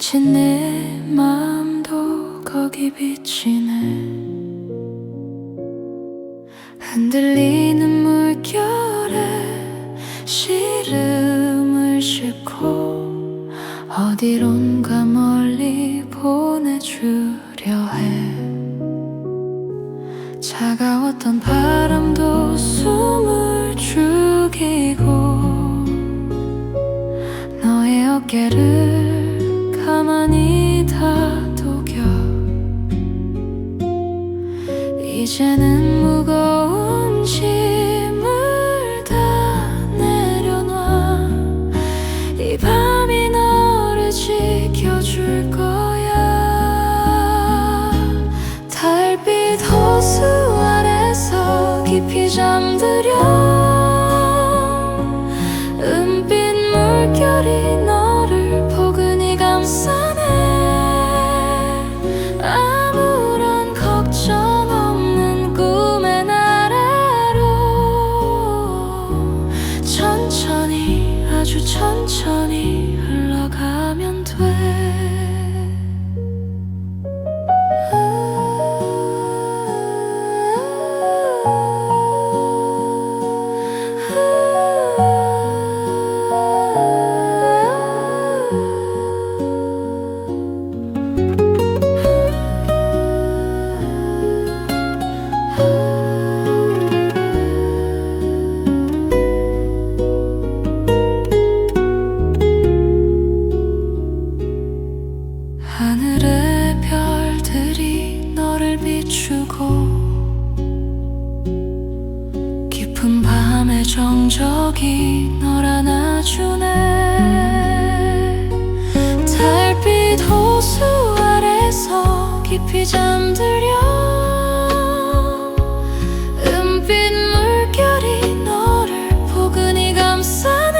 지친 내 마음도 거기 비치네. 흔들리는 물결에 시름을 싣고 어디론가 멀리 보내주려 해. 차가웠던 바람도 숨을 죽이고 너의 어깨를 가만히 다독여. 이제는 무거운 짐을 다 내려놔. 이 밤이 너를 지켜줄 거야. 달빛 호수 아래서 깊이 잠들여. 은빛 물결이 너를 포근히 감싸네. 아무런 걱정 없는 꿈의 나라로 천천히, 아주 천천히 흘러가면 돼. 하늘의 별들이 너를 비추고 깊은 밤의 정적이 널 안아주네. 달빛 호수 아래서 깊이 잠들여. 은빛 물결이 너를 포근히 감싸네.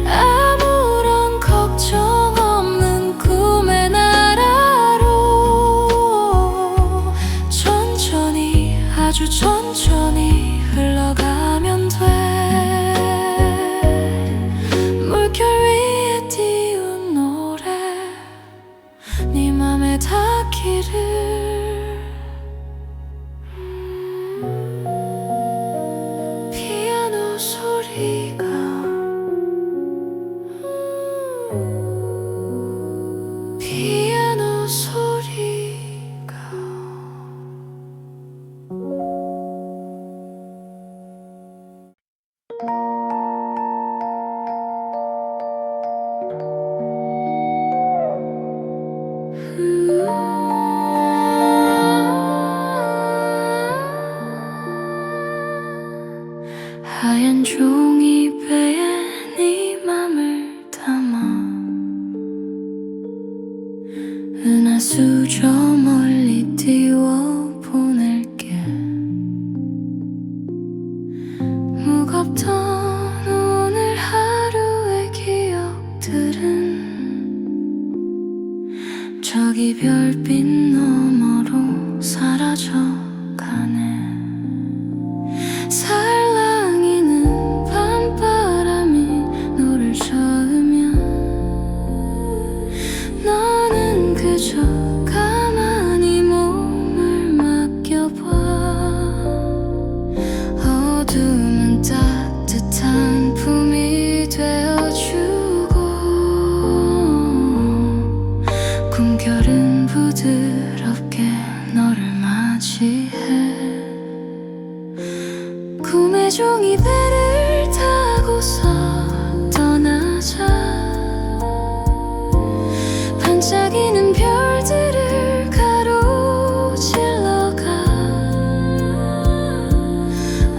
아무런 걱정 없는 꿈의 나라로 천천히, 아주 천천히 흘러가면 돼. 물결 위에 띄운 노래 네 맘에 닿기를. 피아노 소리가 피아노 소리가 하얀 종이배에 네 맘을 담아 은하수 저 멀리 띄워 보낼게. 무겁던 오늘 하루의 기억들은 저기 별빛 너머로 사라져가네. 살랑이는 밤바람이 너를 저으면 너는 그저 가만히 몸을 맡겨봐. 어둠은 따뜻한 품이 되어주고 꿈결은 부드럽게 너를 맞이해. 꿈의 종이배를 타고서 떠나자. 반짝이는 별들을 가로질러가.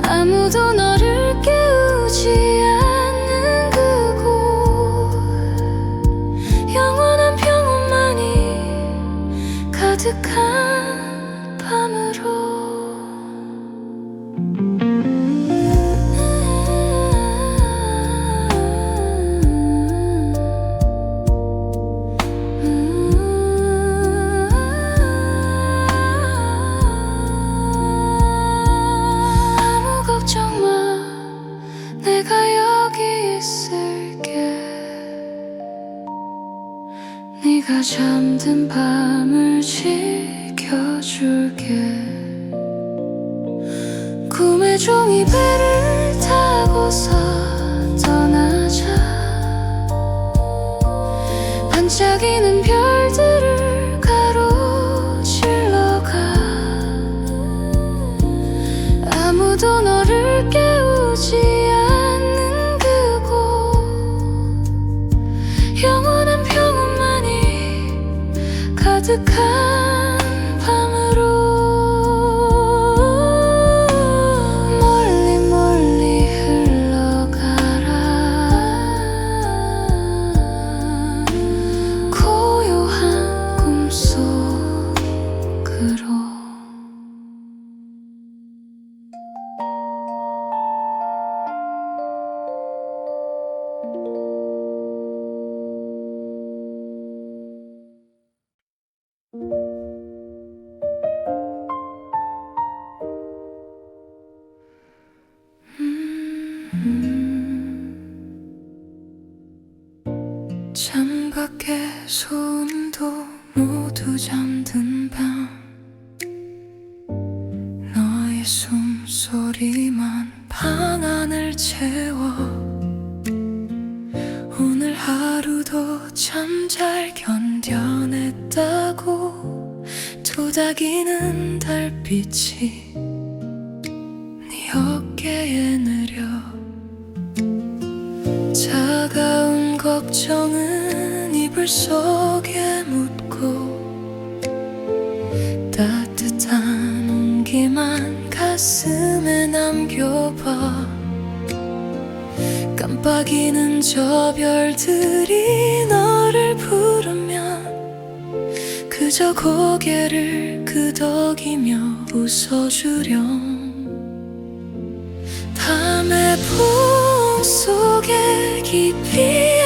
아무도 너를 깨우지 않는 그곳. 영원한 평온만이 가득한 밤으로. 내가 여기 있을게. 네가 잠든 밤을 지켜줄게. 꿈의 종이배를 타고서 떠나자. 반짝이는 별들을 가로질러 가. 아무도 너를 깨우지 않는 그곳. 영원한 평온만이 가득한 밤으로. 멀리 멀리 흘러가라. 고요한 꿈속으로. 창밖에 소음도 모두 잠든 밤. 너의 숨소리만 방 안을 채워. 오늘 하루도 참 잘 견뎌냈다고 도닥이는 달빛이 네 어깨에 느려. 차가운 걱정은 이불 속에 묻고 따뜻한 온기만 가슴에 남겨봐. 깜빡이는 저 별들이 너를 부르면 그저 고개를 끄덕이며 웃어주렴. 밤의 풍 속에 깊이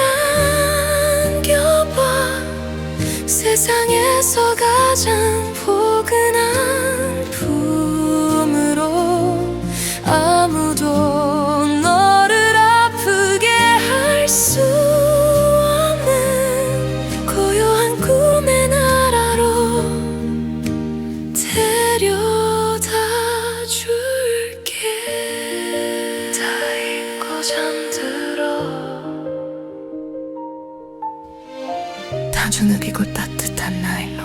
안겨봐. 세상에서 가장 포근한 품으로. 아무도 너를 아프게 할 수 없는 고요한 꿈의 나라로 데려다 줄게. 다 잊고 잠들어. 다주눅이고 따뜻한 나일론.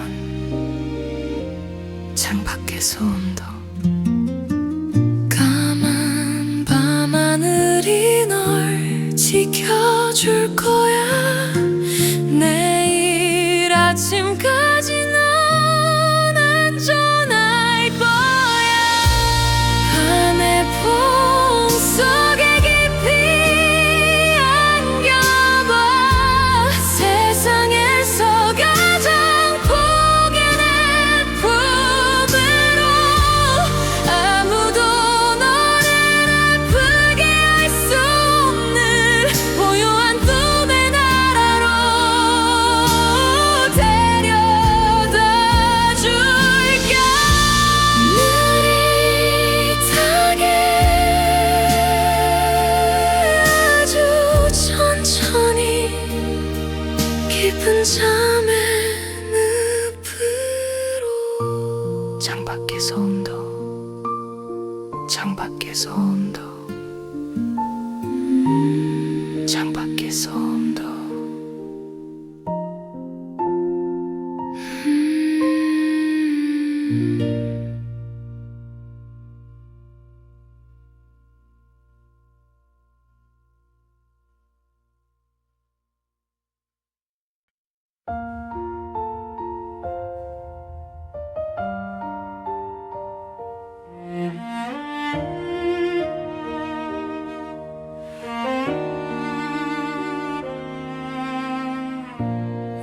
창밖의 소음도. 까만 밤하늘이 널 지켜줄 거야. 내일 아침까지 넌 안전할 거야. 밤의 풍 속에 깊이 안겨봐. 세상에서 가장 포근한 품으로. 아무도 너를 아프게 할 수 없는 고요한 꿈의 나라로 데려다 줄게. 느릿하게 아주 천천히 깊은 잠의 늪으로. 창밖의 소음도. 창밖의 소음도. 창밖의 소음도.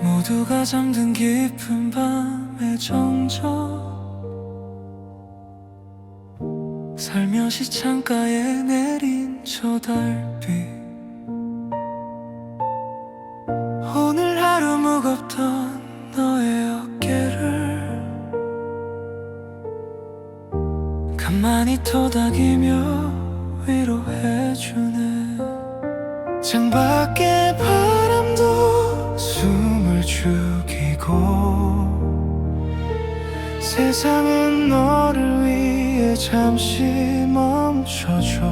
모두가 잠든 깊은 밤의 정적. 살며시 창가에 내린 저 달빛. 오늘 하루 무겁던 너의 어깨를 가만히 토닥이며 위로해주네. 창밖의 바람도 숨을 죽이 세상은 너를 위해 잠시 멈춰줘.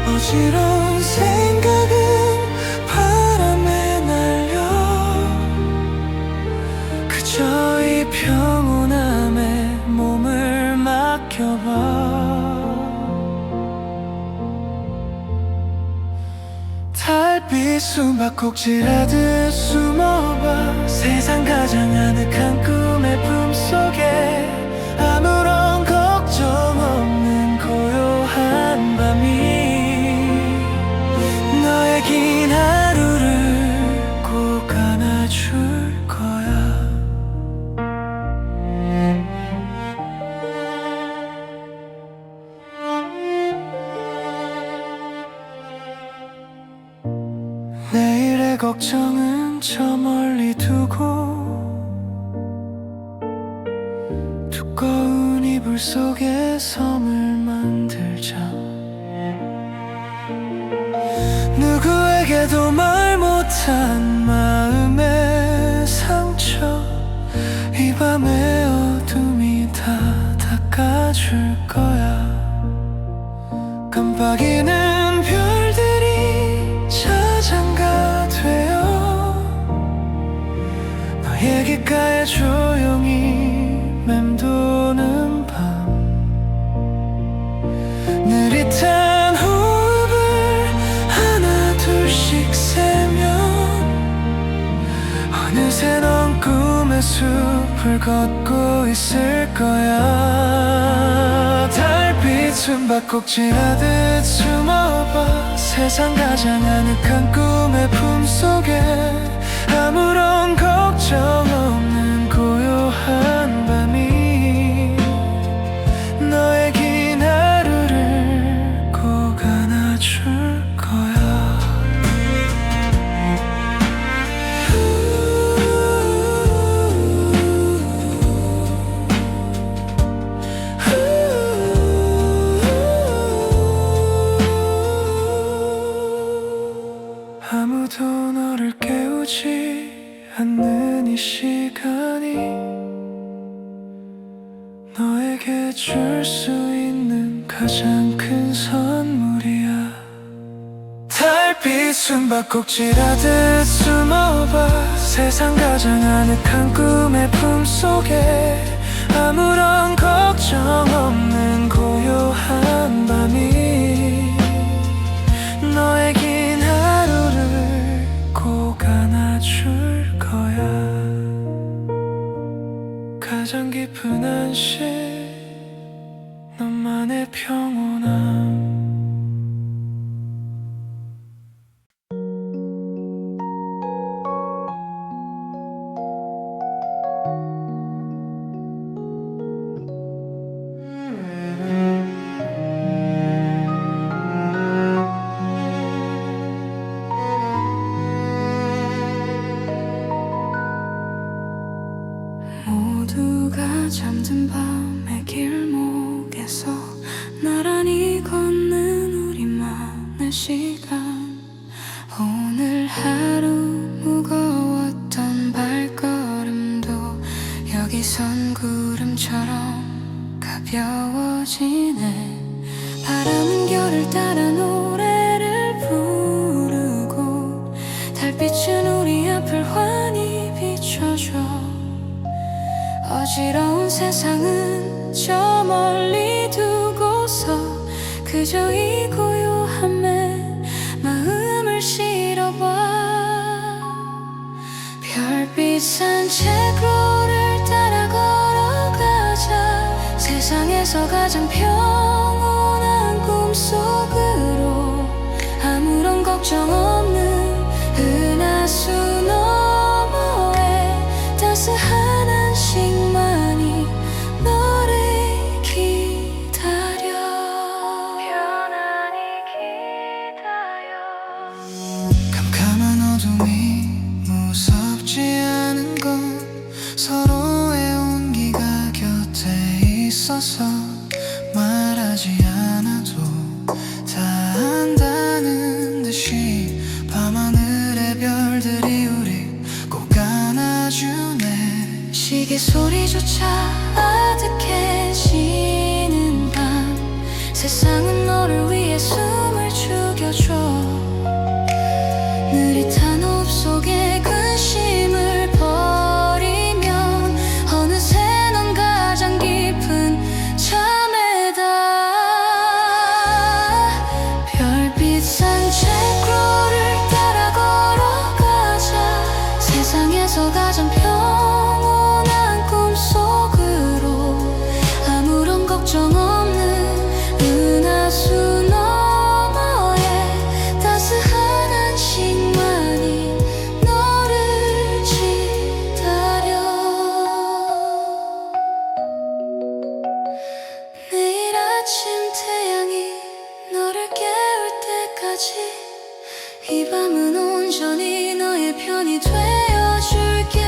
어지러운 생각은 바람에 날려 그저 이 평온함에 몸을 맡겨봐. 달빛 숨바꼭질하듯 숨어봐. 세상 가장 아늑한 꿈의 품속에 아무런 걱정 없는 고요한 밤이 너의 긴 하루를 꼭 안아줄 거야. 내일의 걱정은 저 멀리 두고 두꺼운 이불 속에 섬을 만들자. 누구에게도 말 못한 마음의 상처 이 밤의 어둠이 다 닦아줄 거야. 깜빡이는 별들이 자장가 되어 너의 귓가에 조용히 맴도는 밤. 느릿한 호흡을 하나 둘씩 세면 어느새 넌 꿈의 숲을 걷고 있을 거야. 달빛 숨바꼭질하듯 숨어봐. 세상 가장 아늑한 꿈의 품속에 아무런 걱정 없는 고요한 밤이 너의 긴 하루를 꼭 안아줄 거야. 아무도 너를 깨우지 않는 이 시간이 너에게 줄 수 있는 가장 큰 선물이야. 달빛 숨바꼭질하듯 숨어봐. 세상 가장 아늑한 꿈의 품속에 아무런 걱정 없는 고요한 밤이 너의 긴 하루를 꼭 안아줄 거야. 가장 깊은 안식 너만의 평온함. 모두가 잠든 밤의 길목에서 나란히 걷는 우리만의 시간. 오늘 하루 무거웠던 발걸음도 여기선 구름처럼 가벼워지네. 바람은 결을 따라 노래를 부르고 달빛은 우리 앞을 환히 비춰줘. 어지러운 세상은 저 멀리 두고서 그저 이 고요함에 마음을 실어봐. 별빛 산책로를 따라 걸어가자. 세상에서 가장 평온한 꿈속으로 아무런 걱정 없는 은하수 너머에 따스한 안식만이 너를 기다려. 편안히 기다려. 캄캄한 어둠이 무섭지 않은 건 서로의 온기가 곁에 있어서 말하지 않아도 다 안다는 듯이 밤하늘의 별들이 우리 꼭 안아주네. 시계 우리 소리조차 아득해지는 밤 세상은 너를 위해 숨을 죽여줘 느릿한 호흡 속에 근심을 버리면 어느새 넌 가장 깊은 잠에다 별빛 산책로를 따라 걸어가자 세상에서 가장 평온한 꿈속으로 아무런 걱정 없는 은하수 너머에 따스한 안식만이 너를 기다려 내일 아침 태양이 너를 깨울 때까지 이 밤은 온전히 너의 편이 되어줄게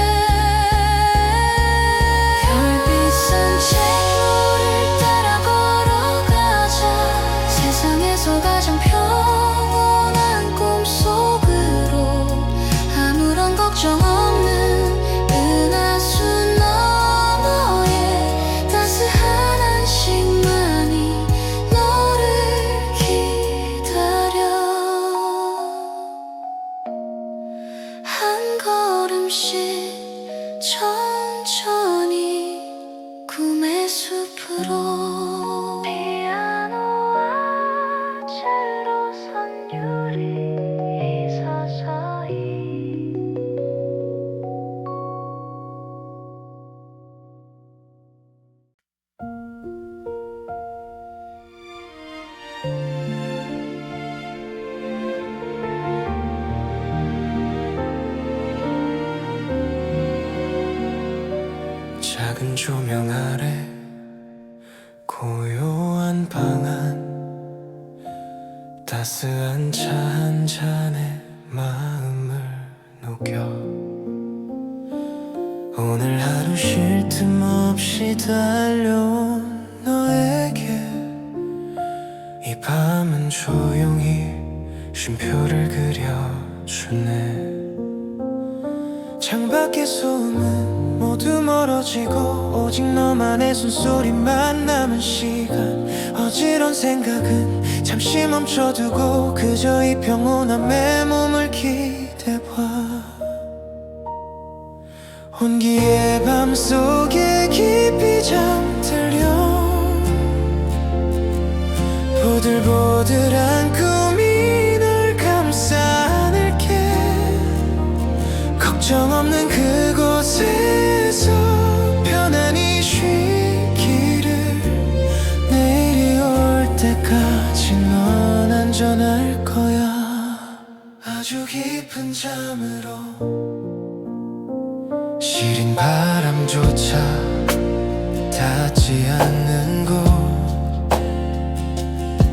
별빛 산책로를 따라 걸어가자 세상에서 가장 평온한 꿈속으로 아무런 걱정 없는 은하수 너머에 따스한 안식만이 너를 기다려 한 걸음씩 천천히 꿈의 숲으로 피아노와 첼로 선율이 서서히 작은 조명 아래 고요한 방 안 따스한 차 한 잔에 마음을 녹여 오늘 하루 쉴 틈 없이 달려온 너에게 이 밤은 조용히 쉼표를 그려주네 창밖의 소음은 모두 멀어지고 오직 너만의 숨소리만 남은 시간 어지러운 생각은 잠시 멈춰두고 그저 이 평온함에 몸을 기대봐 온기의 밤속에 깊이 잠들려 보들보들한 꿈이 널 감싸 안을게 걱정 없는 그곳에서 편안히 쉬기를 내일이 올 때까지 넌 안전할 거야 아주 깊은 잠으로 시린 바람조차 닿지 않는 곳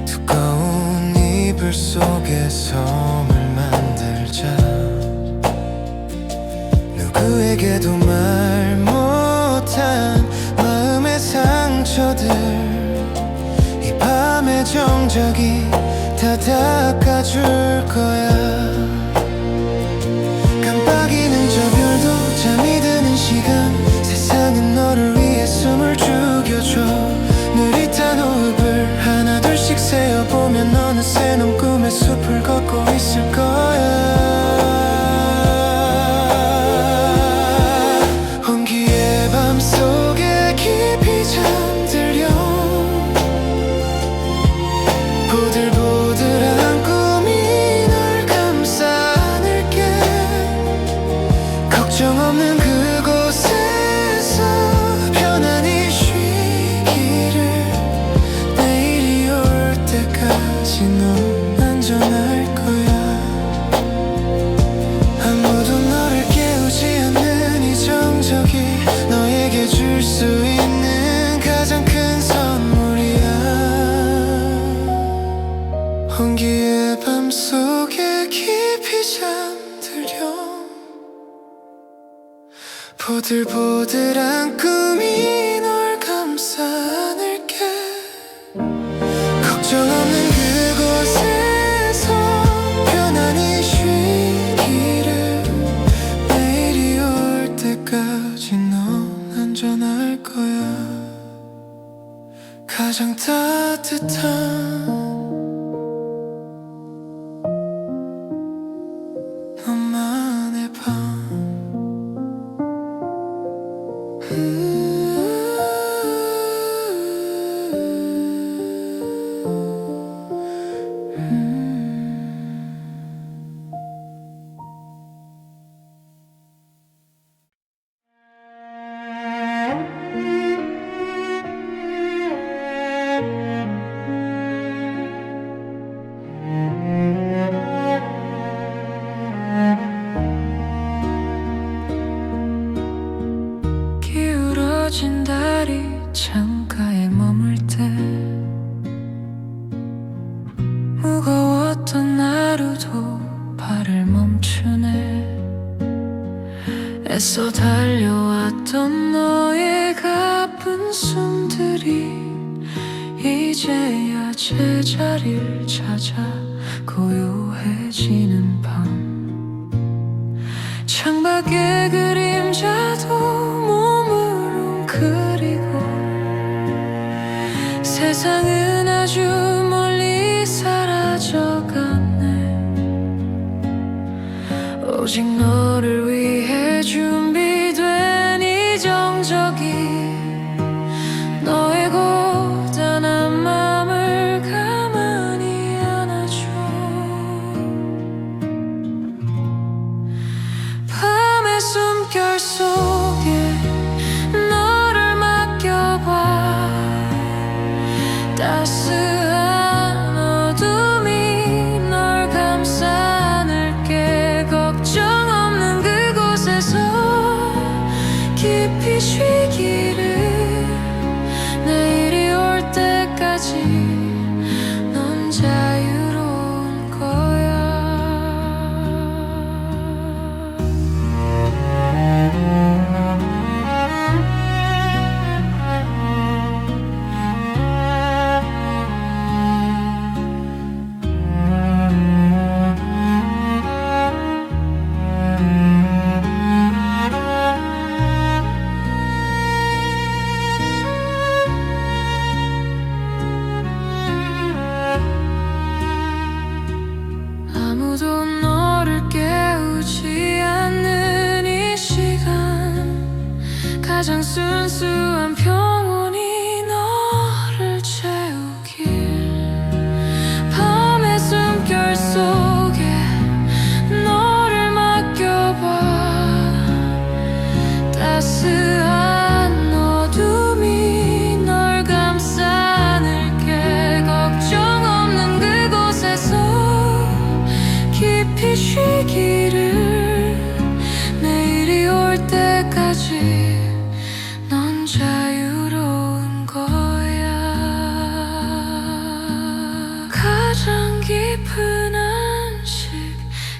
두꺼운 이불 속에 섬을 만들자 누구에게도 말 못한 마음의 상처들 이 밤의 정적이 다 닦아줄 거야 깜빡이는 저 별도 잠이 드는 시간 세상은 너를 위해 숨을 죽여줘 느릿한 호흡을 하나 둘씩 세어보면 어느새 넌 꿈의 숲을 걷고 있을 거야 온기의 밤속에 깊이 잠들려 보들보들한 꿈이 널 감싸 안을게 걱정 없는 그곳에서 편안히 쉬기를 내일이 올 때까지 넌 안전할 거야 아무도 너를 깨우지 않는 이 정적이 너에게 줄 수 있는 가장 큰 선물이야 온기의 밤속에 깊이 잠들려 보들보들한 꿈이 널 감싸 안을게 걱정 없는 그곳에서 편안히 쉬기를 내일이 올 때까지 넌 가장 따뜻한 너만의 밤 기울어진 다리 창가에 머물 때 무거웠던 하루도 발을 멈추네. 애써 달려왔던 너의 가쁜 숨들이 이제야 제자리를 찾아 고요해지는 밤. 창밖의 그림자도 몸을 웅크리고 세상은 아주 멀리 사라져갔네. 오직 너를 위해 준비된 이 정적이 너의 고단한 맘을 가만히 안아줘. 밤의 숨결 속에 너를 맡겨봐. 따스한 어둠이 널 감싸 안을게. 걱정 없는 그곳에서 깊이 쉬기를. 내일이 올 때까지 넌 자유로운 거야. 아무도 너를 깨우지 않는 이 시간, 가장 순수한 평온이 너를 채우길. 밤의 숨결 속에 너를 맡겨봐. 따스한 어둠이 널 감싸 안을게. 걱정 없는 그곳에서 깊이 쉬기를. 내일이 올 때까지 넌 자유로운 거야. 가장 깊은 안식,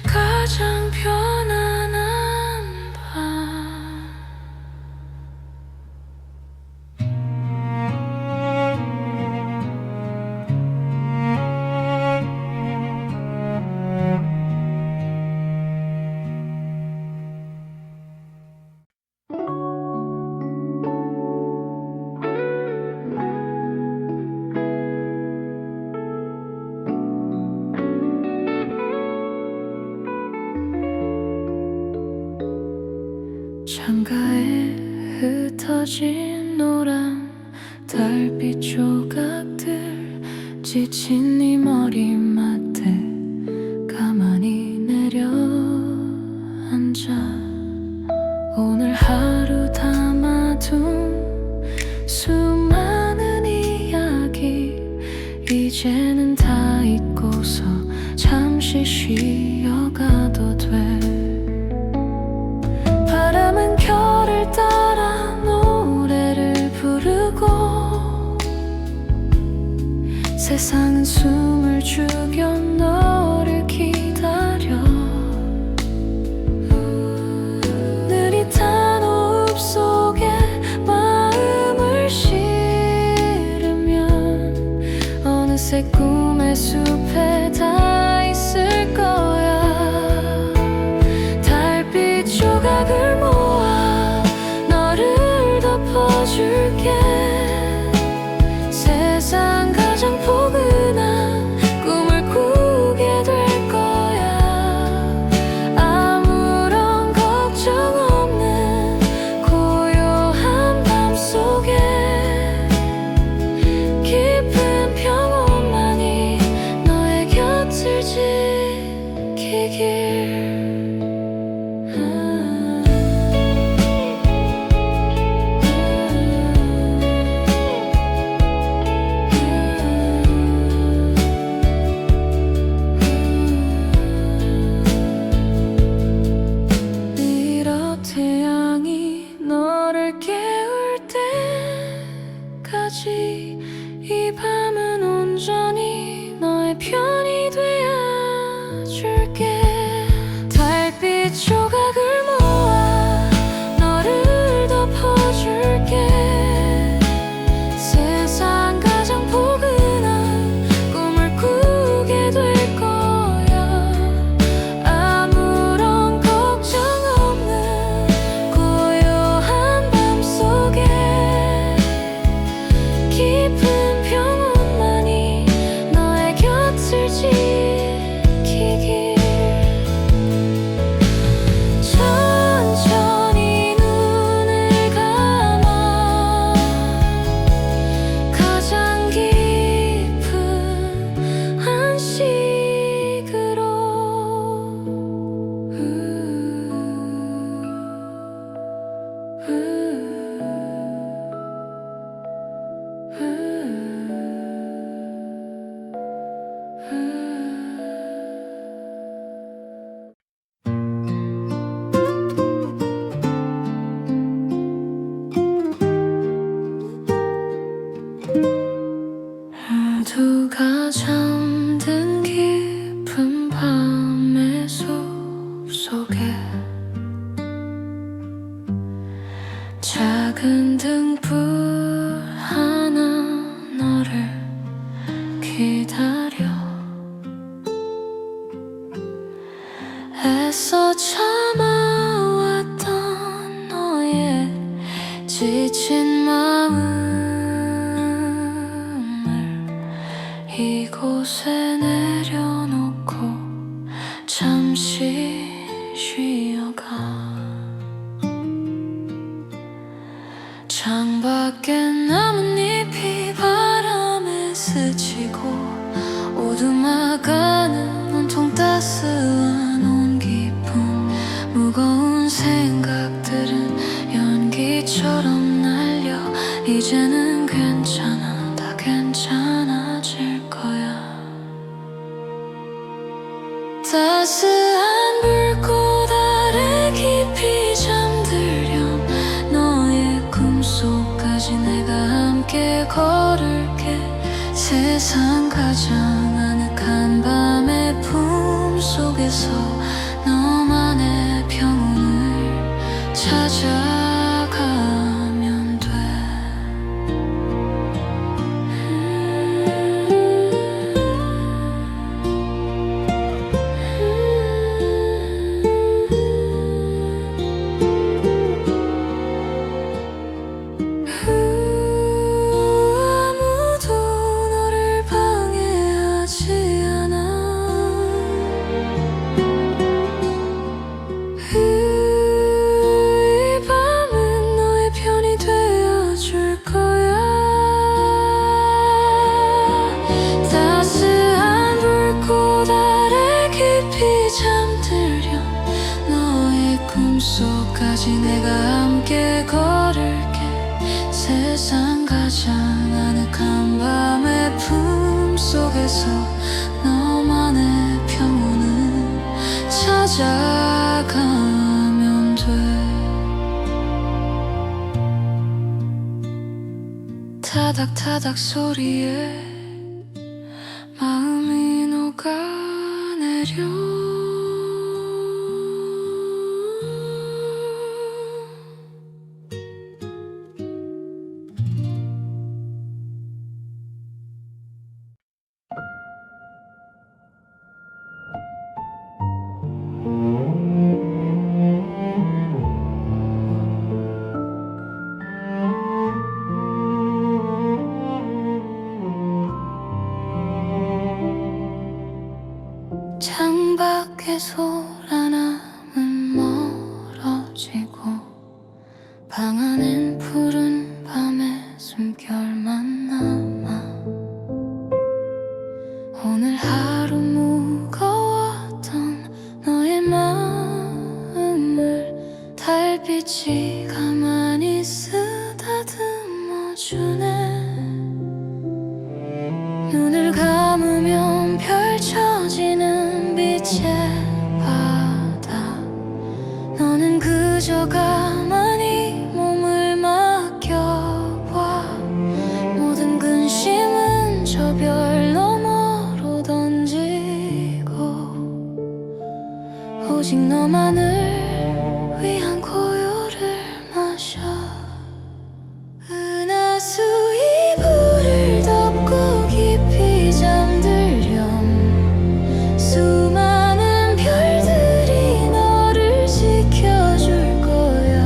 가장 편안한 밤. 창가에 흩어진 노란 달빛 조각들. 지친 네 머리맡에 가만히 내려앉아. 오늘 하루 담아둔 수많은 이야기 이제는 다 잊고서 잠시 쉬어가도 돼. 바람은 결을 따라 노래를 부르고 세상은 숨을 죽여 너를 기다려. 느릿한 호흡 속에 마음을 실으면 어느새 꿈의 숲에 다 있을 거야. 달빛 조각을 모아 너를 덮어줄게. 세상 속에 작은 등불 하나 너를 기다려 애써 참아왔던 너의 지친 마음을 이곳에 내려놓고 잠시 쉬어가 창밖에 나뭇잎이 바람에 스치고 오두막아는 온통 따스한 온기뿐 무거운 생각들은 연기처럼 날려 이제는 괜찮아 다 괜찮아질 거야 따스한 불꽃 아래 깊이 잠들렴 너의 꿈속까지 내가 함께 걸을게 세상 가장 아늑한 밤의 품속에서 너만의 평온을 찾아가면 돼 아무도 너를 방해하지 않아 이 밤은 너의 편이 되어줄 거야 따스한 불꽃 아래 깊이 잠들렴 너의 꿈속까지 내가 함께 걸을게 세상 가장 아늑한 밤의 품속에서 너만의 평온을 찾아가면 돼 타닥타닥 소리에 마음이 녹아내려 창밖에 소라나무는 멀어지고 방 안엔 푸른 밤의 숨결만 남아 오늘 하루 무거웠던 너의 마음을 달빛이 가만히 쓰다듬어주네 눈을 감으면 펼쳐지는 빛의 바다 너는 그저 가만히 몸을 맡겨봐 모든 근심은 저 별 너머로 던지고 오직 너만을 위한 고요를 마셔 은하수 이불을 덮고 깊이 잠들렴 수많은 별들이 너를 지켜줄 거야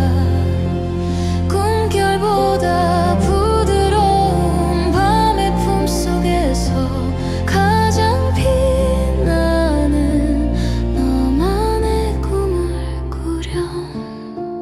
꿈결보다 부드러운 밤의 품속에서 가장 빛나는 너만의 꿈을 꾸렴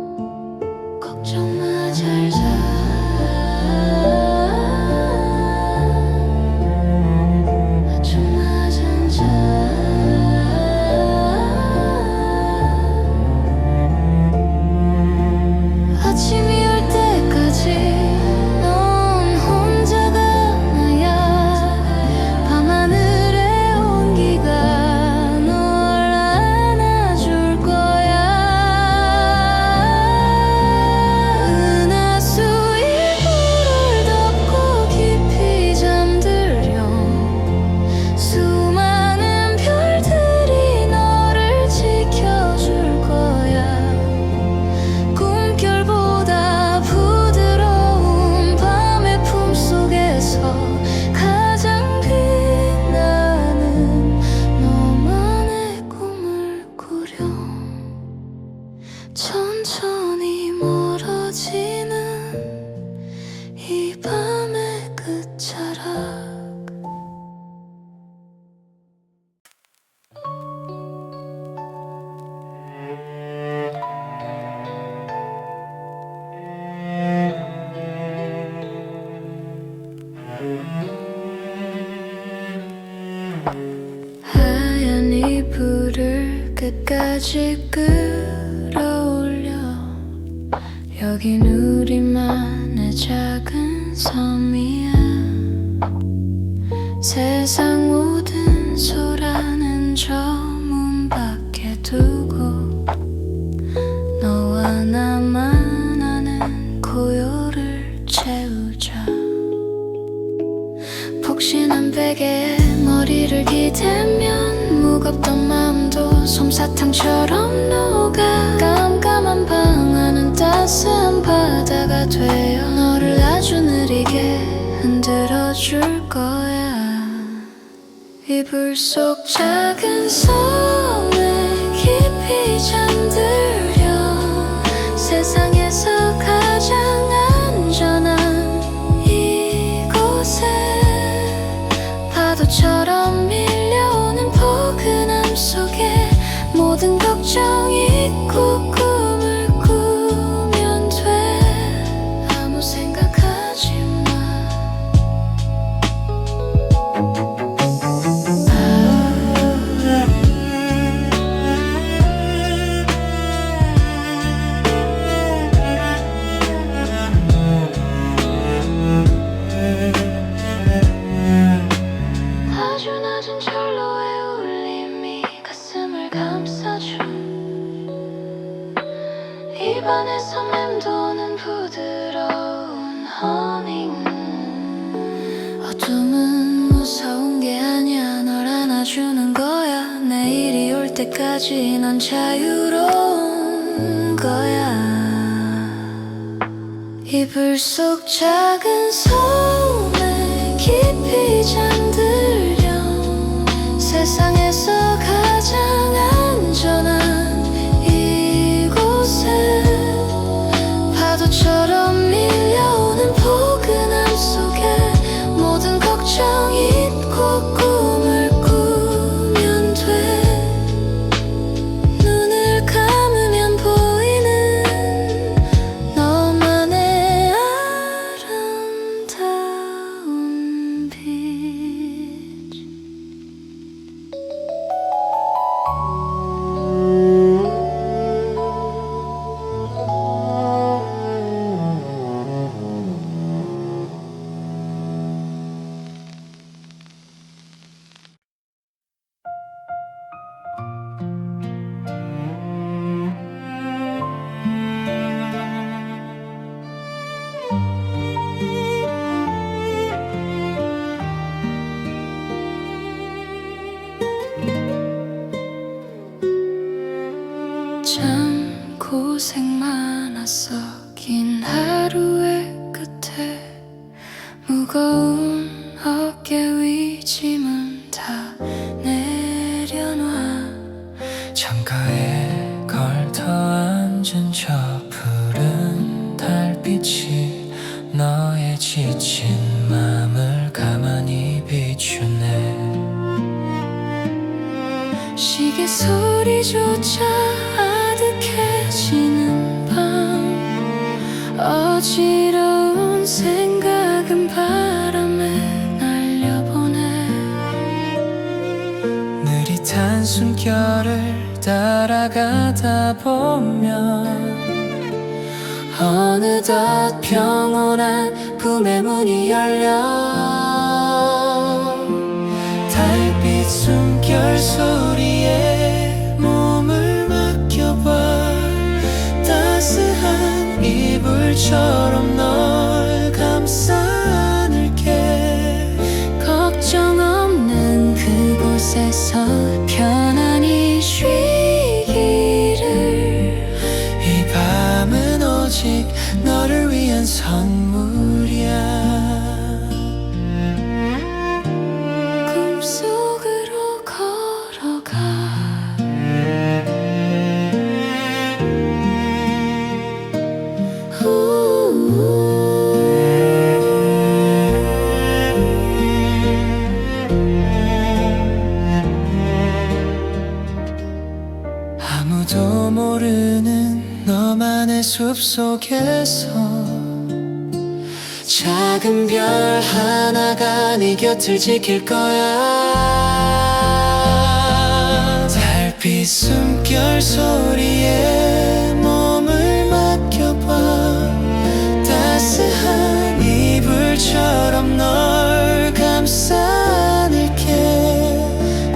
천천히 멀어지는 이 밤의 끝자락. 하얀 이불을 끝까지 끌어올려. 여긴 우리만의 작은 섬이야. 세상 모든 소라는 저 문 밖에 두고 너와 나만 아는 고요를 채우자. 폭신한 베개에 머리를 기대면 무겁던 마음도 솜사탕처럼 녹아. 깜깜한 방 안은 따스한 바다가 되어 너를 아주 느리게 흔들어줄 거야. 이불 속 작은 섬에 깊이 잠들려. 세상에서 가장 안전한 이곳에 파도처럼 밀려오는 포근함 속에 모든 걱정 잊고 꿈을 꾸면 돼. 아무 생각하지 마. 아주 낮은 철로의 울림이 가슴을 감싸줘. 입안에서 맴도는 부드러운 허밍. 어둠은 무서운 게 아니야. 널 안아주는 거야. 내일이 올 때까지 넌 자유로운 거야. 이불 속 작은 섬에 깊이 잠들려. 세상에서 가장 안전한 이곳에 파도처럼 밀려오는 포근함 속에 모든 걱정 잊고 꿈을 꾸면 돼. 눈을 감으면 보이는 너만의 아름다운 빛. 참 고생 많았어. 긴 하루의 끝에 무거운 어깨 위 짐은 다 내려놔. 창가에 걸터 앉은 저 푸른 달빛이 너의 지친 맘을 가만히 비추네. 시계 소리조차 아득해지는 밤. 어지러운 생각은 바람에 날려보내. 느릿한 숨결을 따라가다 보면 어느덧 평온한 꿈의 문이 열려. 달빛 숨결 소리에 몸을 맡겨봐. 따스한 이불처럼 널 감싸 안을게. 걱정 없는 그곳에서 편안히 쉬기를. 이 밤은 오직 너를 위한 선물이야. 꿈속으로 걸어가. 아무도 모르는 너만의 숲속에서 작은 별 하나가 네 곁을 지킬 거야. 달빛 숨결 소리에 몸을 맡겨봐. 따스한 이불처럼 널 감싸 안을게.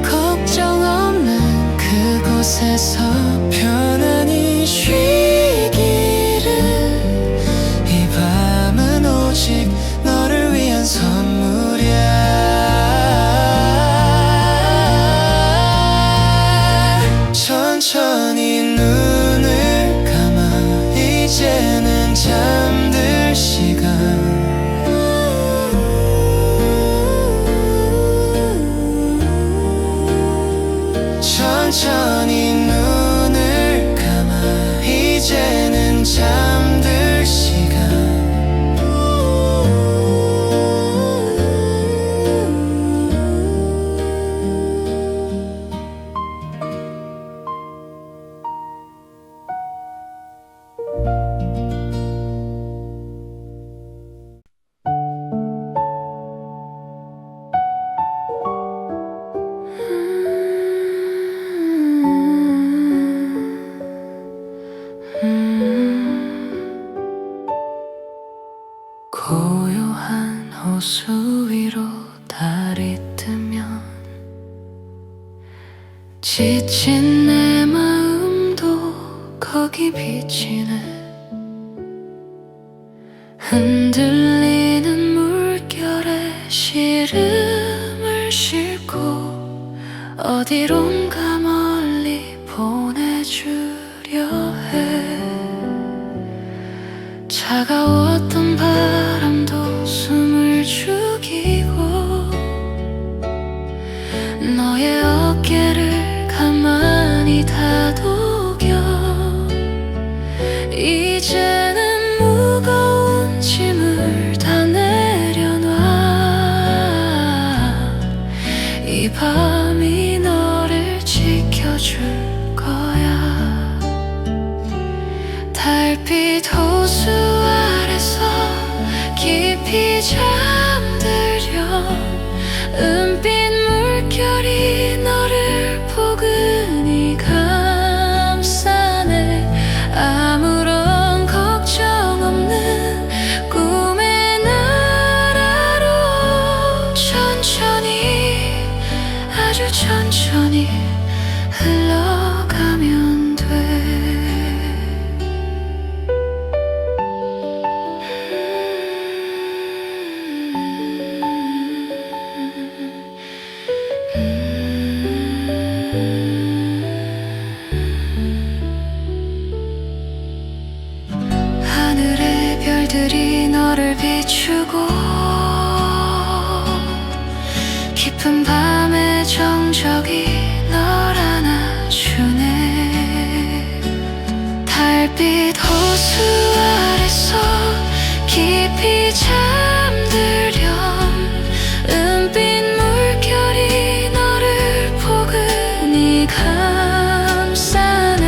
걱정 없는 그곳에서 편안히 쉬기를. 이 밤은 오직 너를 위한 선물이야. 천천히 눈을 감아. 이제는 잠들 시간. 천천히 눈을 감아. 이제는 잠들 시간. 고요한 호수 위로 달이 뜨면 지친 내 마음도 거기 비치네. 흔들리는 물결에 시름을 싣고 어디론가 멀리 보내주려 해. 차가웠던 바람도 숨을 죽이고 너의 어깨를 가만히 다독여. 이제는 무거운 짐을 다 내려놔. 이 밤이 너를 지켜줄 거야. 달빛 호수 아래서 깊이 잠들렴. 은빛 물결이 너를 포근히 감싸네. 아무런 걱정 없는 꿈의 나라로 천천히 아주 천천히 흘러가면 돼. 하늘의 별들이 너를 비추고 깊은 밤의 정적이 널 안아주네. 달빛 호수 아래서 깊이 잠들렴. 은빛 물결이 너를 포근히 감싸네.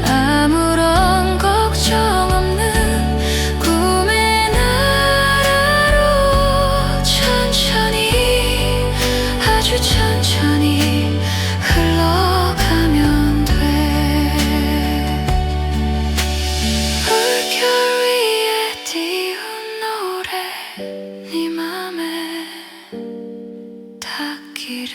아무런 걱정 없는 꿈의 나라로 천천히 아주 천천히 흘러가면 돼. 물결 위에 띄운 노래 네 맘에 닿기를.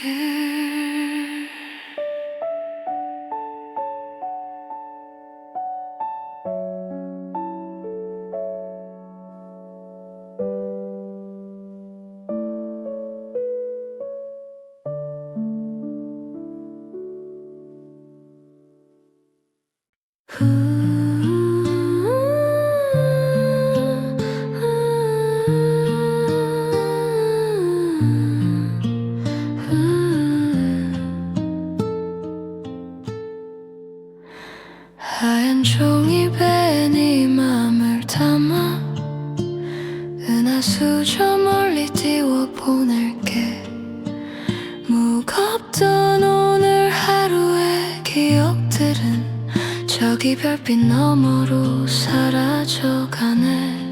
하얀 종이배 네 맘을 담아 은하수 저 멀리 띄워보낼게. 무겁던 오늘 하루의 기억들은 저기 별빛 너머로 사라져가네.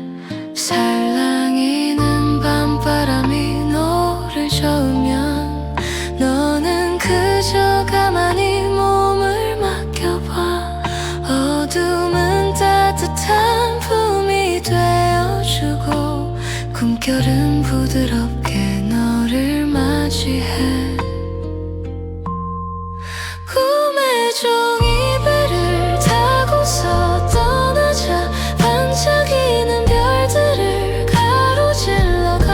살랑이는 밤바람이 너를 저으면 너는 그저 가만히 몸을 맡겨봐. 어둠은 따뜻한 품이 되어주고 꿈결은 부드럽게 너를 맞이해. 꿈의 종이배를 타고서 떠나자. 반짝이는 별들을 가로질러가.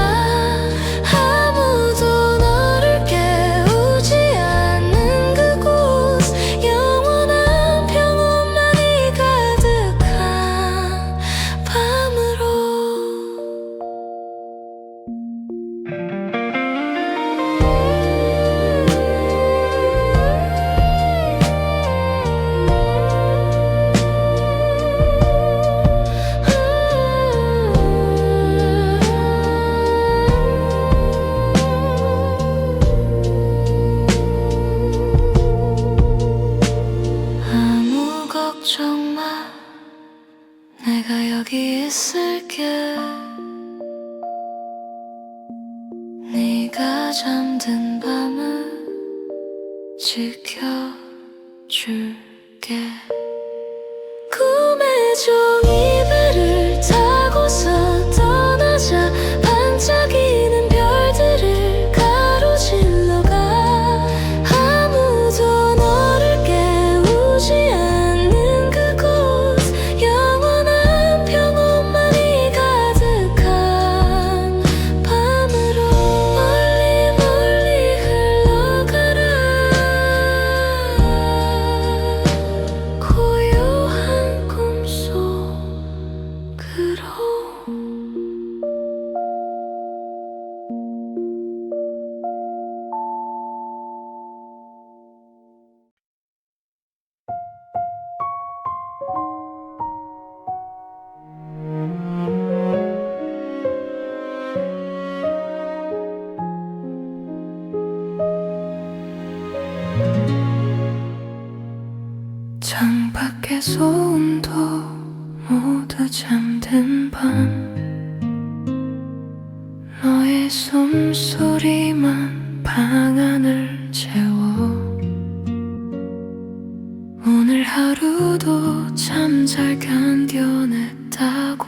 아무도 너를 깨우지 않는 그곳, 영원한 평온만이 가득한 밤으로. 아무 걱정 마, 내가 여기 있을게. 네가 잠든 밤을 지켜줄게. 꿈의 종이배를 타고서 떠나자. 반짝이는 별들을 가로질러가. 아무도 너를 깨우지 않는 그곳, 영원한 평온만이 가득한 밤으로. 멀리 멀리 흘러가라. 고요한 꿈속으로. 창밖의 소음도 모두 잠든 밤. 너의 숨소리만 방 안을 채워. 오늘 하루도 참 잘 견뎌냈다고.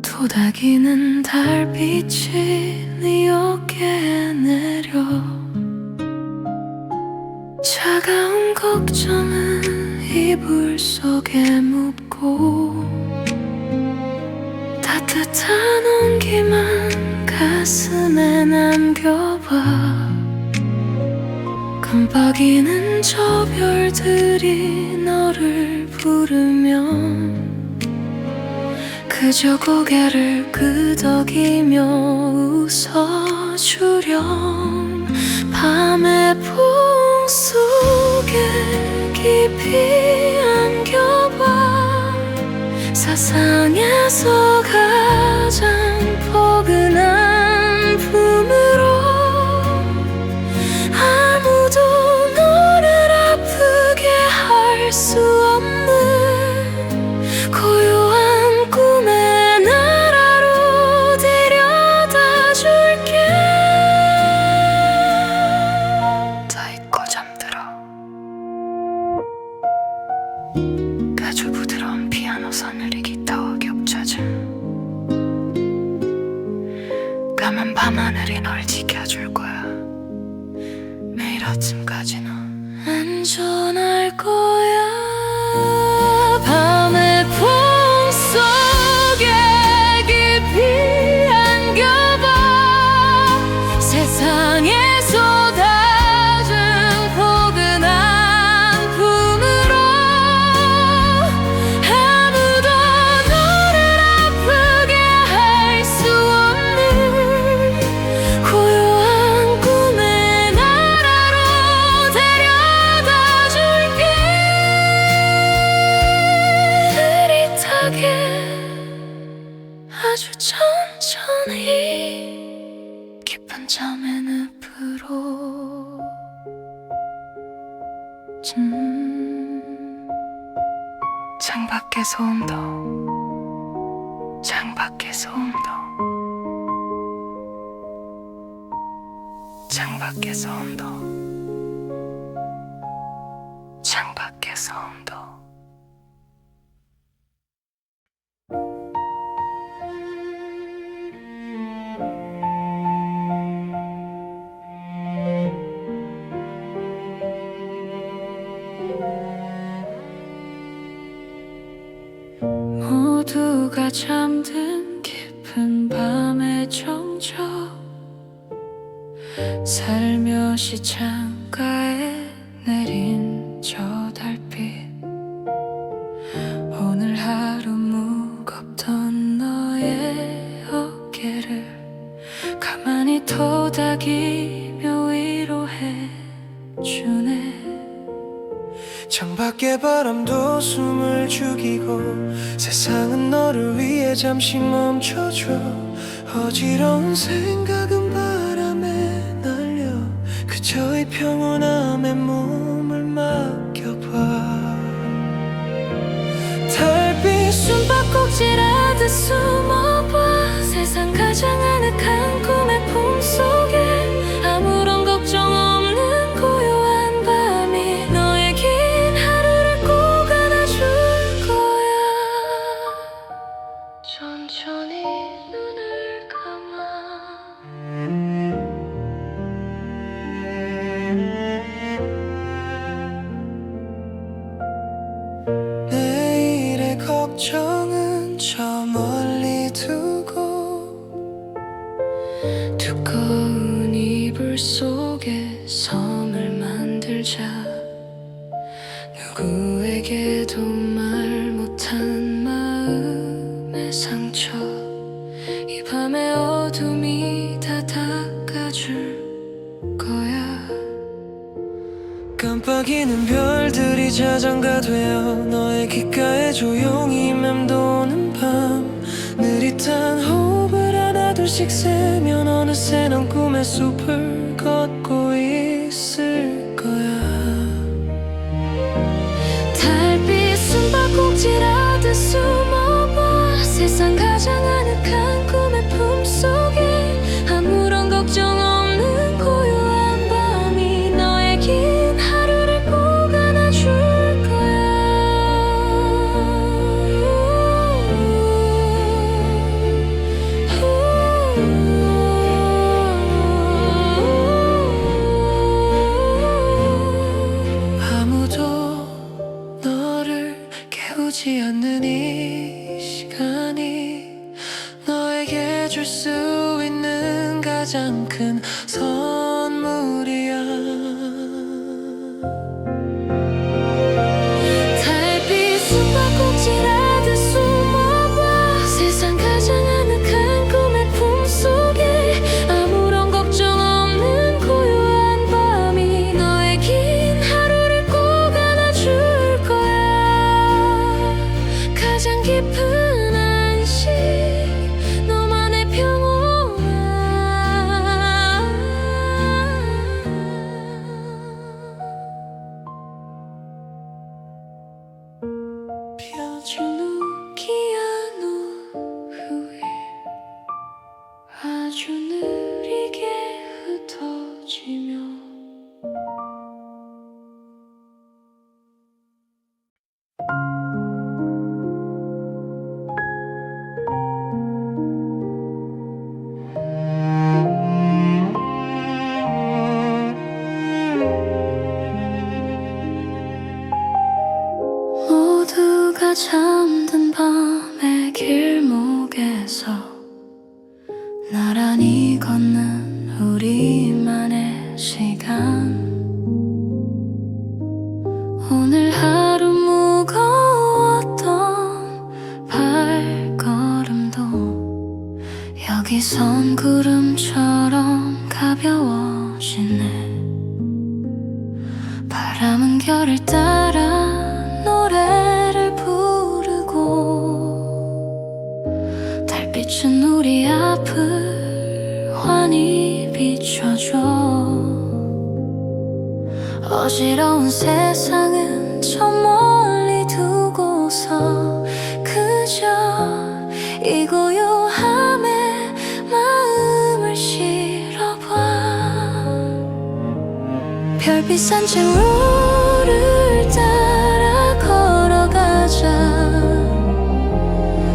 토닥이는 달빛이 네 어깨에 내려. 차가운 걱정은 이불 속에 묻고. 따뜻한 온기만 가슴에 남겨봐. 깜빡이는 저 별들이 너를 부르면 그저 고개를 끄덕이며 웃어주렴. 밤의 풍 속에 깊이 안겨봐. 세상에서 가장 포근한 품으로. 아무도 너를 아프게 할 수 없는 고요한 꿈의 나라로 데려다 줄게. 다 잊고 잠들어. 아주 부드러운 피아노 선율이 기타와 겹쳐진 까만 밤하늘이 널 지켜줄 거야. 매일 아침까지 넌 안전할 거야. 밤의 풍 속에 깊이 안겨봐. 세상에서 가장 포근한 품으로. 아무도 너를 아프게 할 수 없는 고요한 창밖에 소음도 창밖에 소음도 창밖에 소음도 창밖에 소음도 모두가 잠든 깊은 밤의 정적 살며시 창가에 내린 저 달빛 오늘 하루 무겁던 너의 어깨를 가만히 토닥이며 위로해주네 창밖의 바람도 숨을 죽이고 세상은 너를 위해 잠시 멈춰줘 어지러운 생각은 바람에 날려 그저 이 평온함에 몸을 맡겨봐 달빛 숨바꼭질하듯 숨어봐 세상 가장 아늑한 꿈의 품속에 아무런 걱정 없는 고요한 밤이 너의 긴 하루를 꼭 안아줄 거야 천천히 눈을 감아 내일의 걱정은 저 멀리 두고 두꺼운 이불 속에 섬을 만들자 누구에게도 말 못한 마음의 상처 이 밤의 어둠이 다 닦아줄 거야 깜빡이는 별들이 자장가 되어 너의 귓가에 조용히 맴도는 밤 느릿한 호흡을 하나 둘씩 세면 어느새 넌 꿈의 숲을 걷고 있을 거야 달빛 숨바꼭질하듯 숨어봐 세상 가장 아늑한 꿈의 품속에 아무런 걱정 없는 고요한 밤이 너의 긴 하루를 꼭 안아줄 거야 아무도 너를 깨우지 않는 이 시간이 너에게 줄 수 있는 가장 큰 선물이야 달빛 숨바꼭질하듯 숨어봐 세상 가장 아늑한 꿈의 품속에 아무런 걱정 없는 고요한 밤이 너의 긴 하루를 꼭 안아줄 거야 가장 깊은 안식 너만의 평온함 펴준 우기한 오후에 아주 느리게 흩어지며 모두가 잠든 밤의 길목에서 나란히 걷는 우리만의 시간 오늘 하루 무거웠던 발걸음도 여기선 구름처럼 가벼워지네 바람은 결을 따라 노래를 부르고 달빛은 우리 앞을 환히 비춰줘 어지러운 세상은 저 멀리 두고서 별빛 산책로를 따라 걸어가자.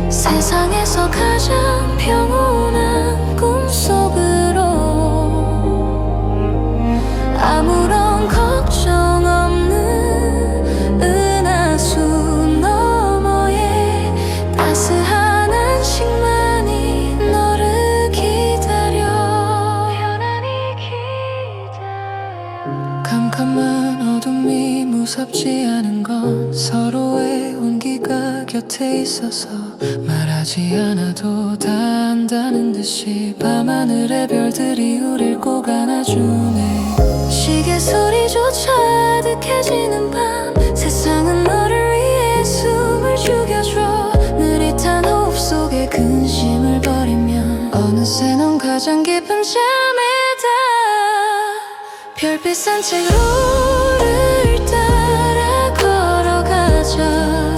세상에서 가장 평온한 꿈속으로 아무런 걱정 없는 은하수 너머에 따스한 안식만이 너를 기다려. 편안히 기다려. 캄캄한 어둠이 무섭지 않은 건 서로의 온기가 곁에 있어서 말하지 않아도 다 안다는 듯이 밤하늘의 별들이 우릴 꼭 안아주네. 시계 소리조차 아득해지는 밤, 세상은 너를 위해 숨을 죽여줘. 느릿한 호흡 속에 근심을 버리면 어느새 넌 가장 깊은 잠에다. 별빛 산책로를 따라 걸어가자.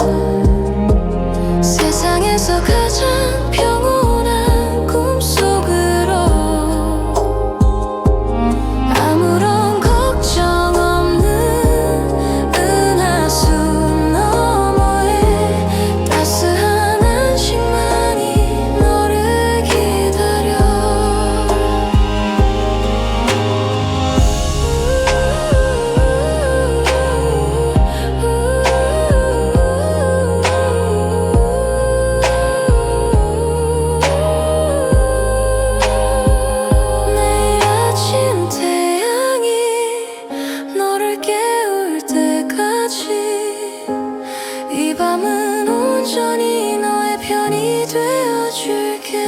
세상에서 가장 평온한 꿈속으로 아무런 걱정 없는 은하수 너머에 따스한 안식만이 너를 기다려. 내일 아침 태양이 너를 깨울 때까지 이 밤은 온전히 너의 편이 되어줄게.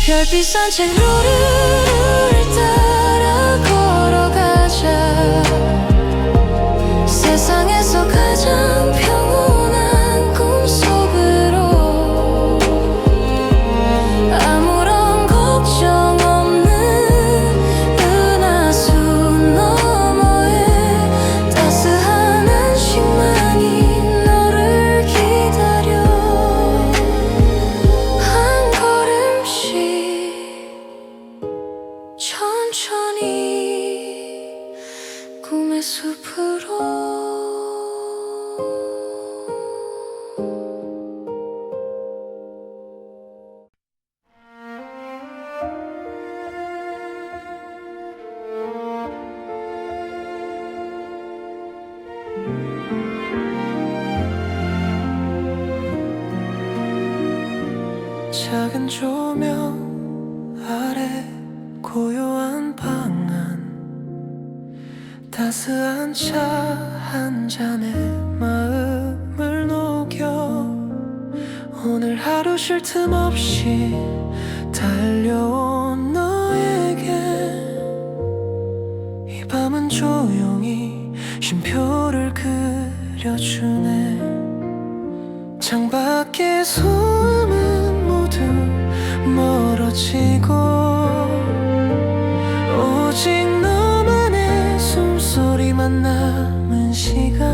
별빛 산책로를 따라 걸어가자. 세상에서 가장 평온한 꿈속으로 아무런 걱정 없는 은하수 너머에 따스한 안식만이 너를 기다려. 한 걸음씩 천천히 꿈의 숲으로. 작은 조명 아래 고요한 방 안, 따스한 차 한 잔에 마음을 녹여 오늘 하루 쉴 틈 없이 달려온 너에게 이 밤은 조용히 쉼표를 그려주네. 창밖의 소음은 모두 멀어지고 오직 너만의 숨소리만 남은 시간.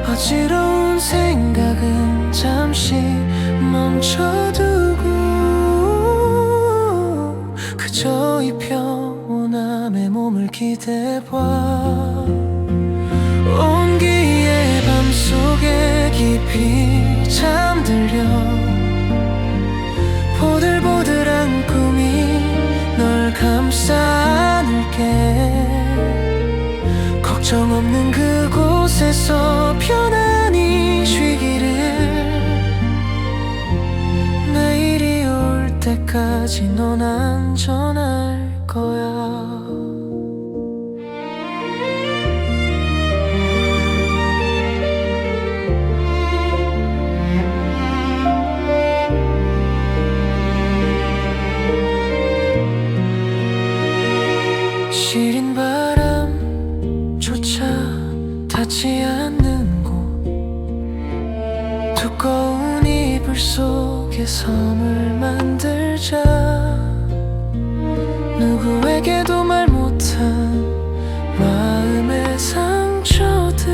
어지러운 생각은 잠시 멈춰두고 그저 이 평온함에 몸을 기대봐. 온기의 밤속에 깊이 잠들려 보들보들한 꿈이 널 감싸 안을게. 걱정 없는 그곳에서 편안히 쉬기를. 내일이 올 때까지 넌 안전할 거야. 시린 바람조차 닿지 않는 곳, 두꺼운 이불 속에 섬을 만들자. 누구에게도 말 못한 마음의 상처들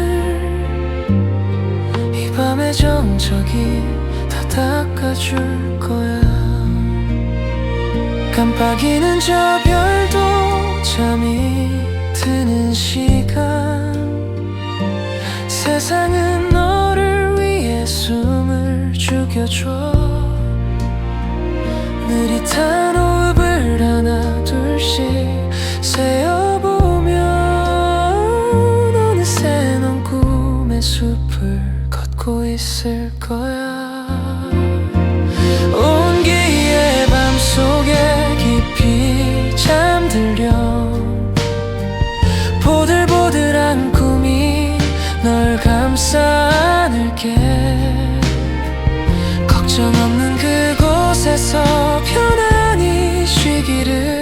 이 밤의 정적이 다 닦아줄 거야. 깜빡이는 저 별도 잠이 드는 시간 세상은 너를 위해 숨을 죽여줘 느릿한 호흡을 하나 둘씩 세어보면 어느새 넌 꿈의 숲을 걷고 있을 거야 온기의 밤속에 깊이 잠들려 보들보들한 꿈이 널 감싸 안을게 걱정 없는 그곳에서 편안히 쉬기를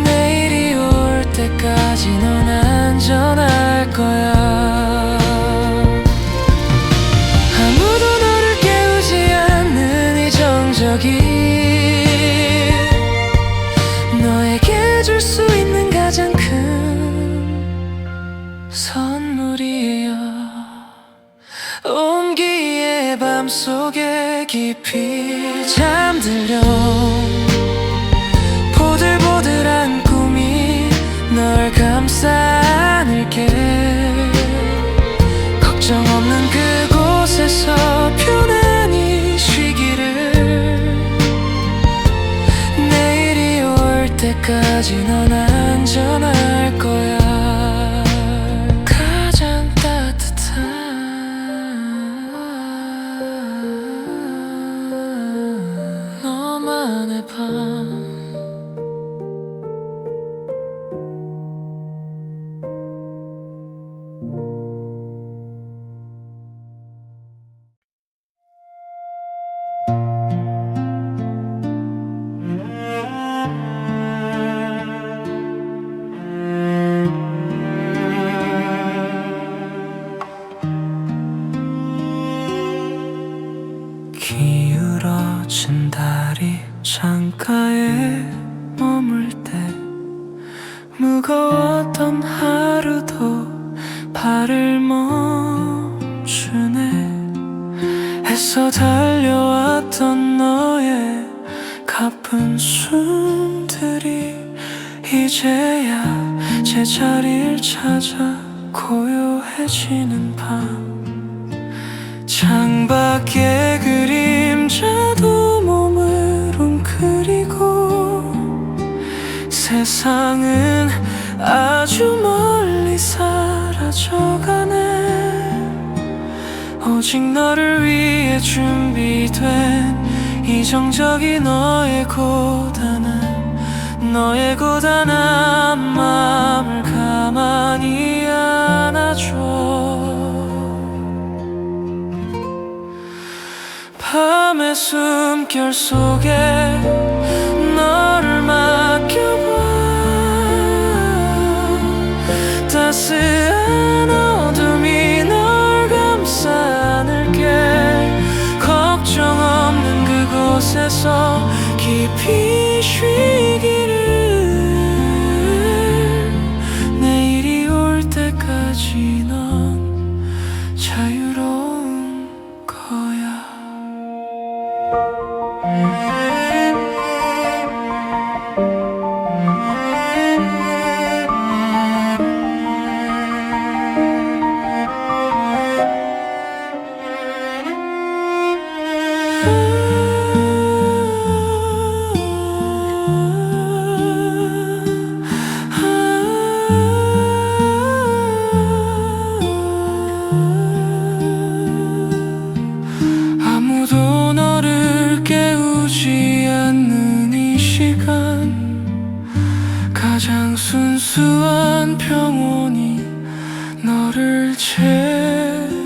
내일이 올 때까지 넌 안전할 거야 아무도 너를 깨우지 않는 이정적인 너에게 줄 수 있는 가장 큰 선물이야 온기의 밤속에 깊이 잠들려 보들보들한 꿈이 널 감싸 안을게 걱정 없는 그곳에서 편안히 쉬기를 내일이 올 때까지 넌 안전할 거야 가장 따뜻한 너만의 밤 기울어진 다리 창가에 머물 때 무거웠던 하루도 발을 멈추네 애써 달려왔던 너의 가쁜 숨들이 이제야 제자리를 찾아 고요해지는 밤 창밖의 그림자도 몸을 웅크리고 세상은 아주 멀리 사라져가네 오직 너를 위해 준비된 이정적인 너의 고단한 마음을 가만히 안아줘 밤의 숨결 속에 너를 맡겨봐 따스한 어둠이 널 감싸 안을게 걱정 없는 그곳에서 깊이 쉬기를 내일이 올 때까지 넌 자유로운 거야 아무도 너를 깨우지 않는 이 시간 가장 순수한 평온이 너를 채우길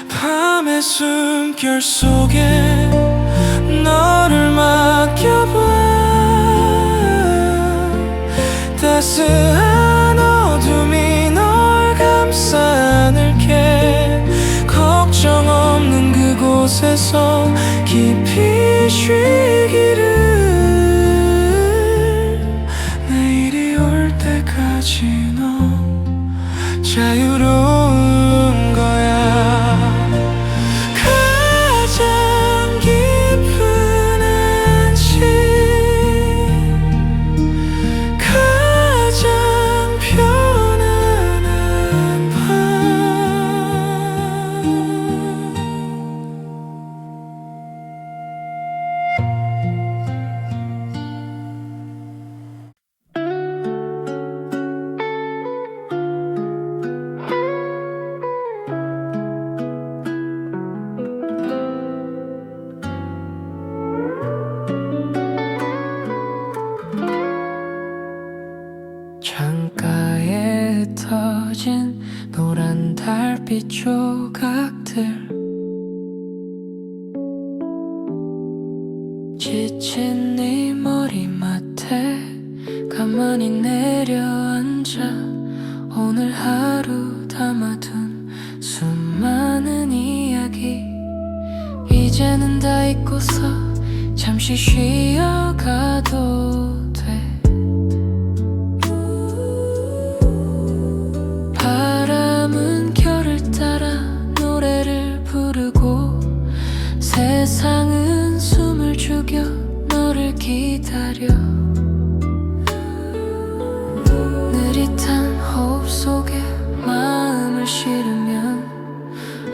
밤의 숨결 속에 너를 맡겨봐 따스한 어둠이 널 감싸 안을게 걱정 없는 그곳에서 깊이 쉬기를 내일이 올 때까지 넌 자유로운 거야 가장 깊은 창가에 흩어진 노란 달빛 조각들 지친 네 머리맡에 가만히 내려앉아 오늘 하루 담아둔 수많은 이야기 이제는 다 잊고서 잠시 쉬어가도 돼 바람은 결을 따라 노래를 부르고 세상은 숨을 죽여 너를 기다려 느릿한 호흡 속에 마음을 실으면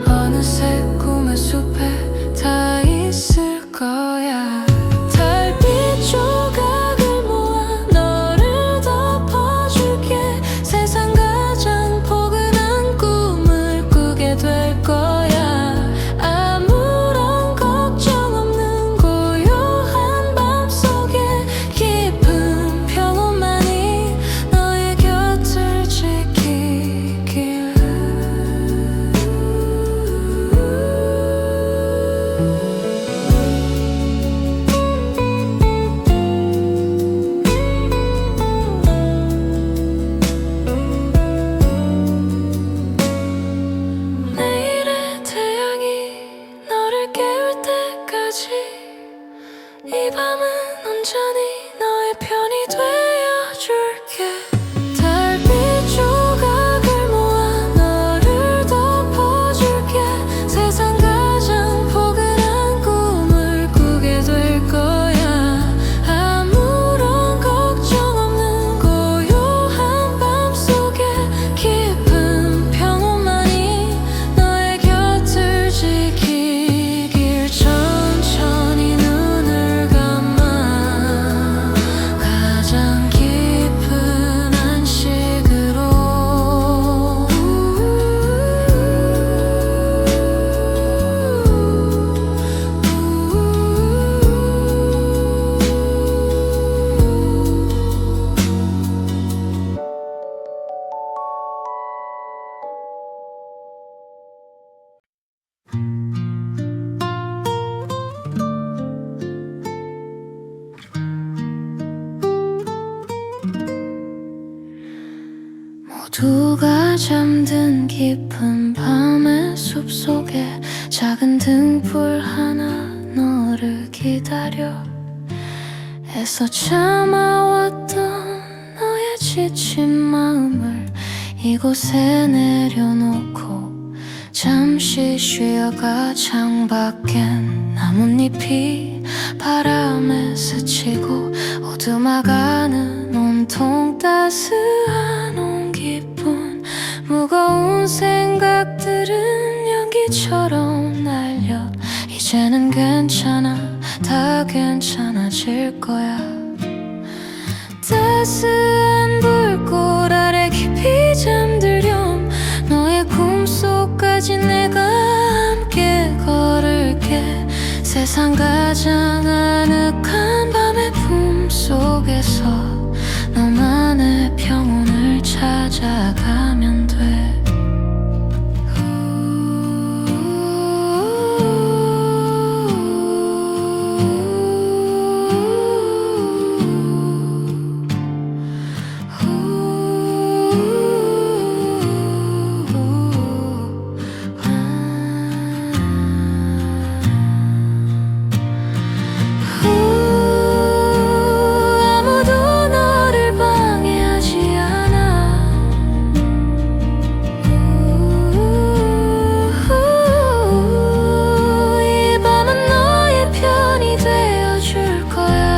어느새 꿈의 숲에 다 있을 거야 달빛 조각을 모아 너를 덮어줄게 세상 가장 포근한 꿈을 꾸게 될 거야 아무런 걱정 없는 고요한 밤 속에 깊은 평온만이 너의 곁을 지키길 내일의 태양이 너를 깨울 때까지 이 밤은 온전히 너의 편이 되어줄게 달빛 조각을 모아 너를 덮어줄게 세상 가장 포근한 꿈을 꾸게 될 거야 아무런 걱정 없는 고요한 밤 속에 깊은 평온만이 너의 곁을 지키길 천천히 눈을 감아 가장 깊은 안식으로 모두가 잠든 깊은 밤의 숲속에 작은 등불 하나 너를 기다려 애써 참아왔던 너의 지친 마음을 이곳에 내려놓고 잠시 쉬어가 창밖엔 나뭇잎이 바람에 스치고 오두막안은 온통 따스한 온기뿐 무거운 생각들은 연기처럼 날려 이제는 괜찮아 다 괜찮아질 거야 따스한 불꽃 아래 깊이 잠들렴 너의 꿈속까지 내가 함께 걸을게 세상 가장 아늑한 밤의 품속에서 너만의 평온을 찾아가면 돼 아무도 너를 방해하지 않아 이 밤은 너의 편이 되어줄 거야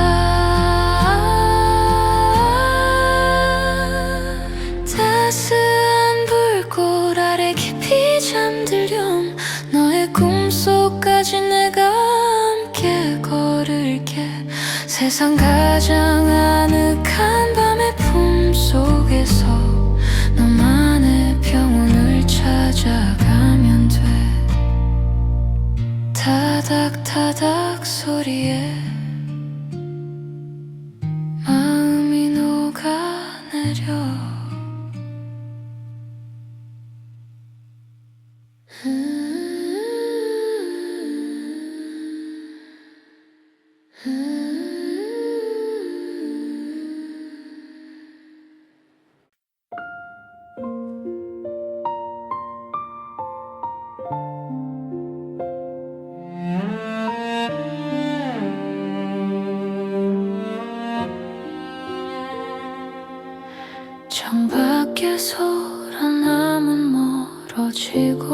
따스한 불꽃 아래 깊이 잠들렴 너의 꿈속까지 내가 함께 걸을게 세상 가장 아늑한 밤의 품속에서 너만의 평온을 찾아가면 돼 타닥타닥 소리에 마음이 녹아내려 창밖에 소란함은 멀어지고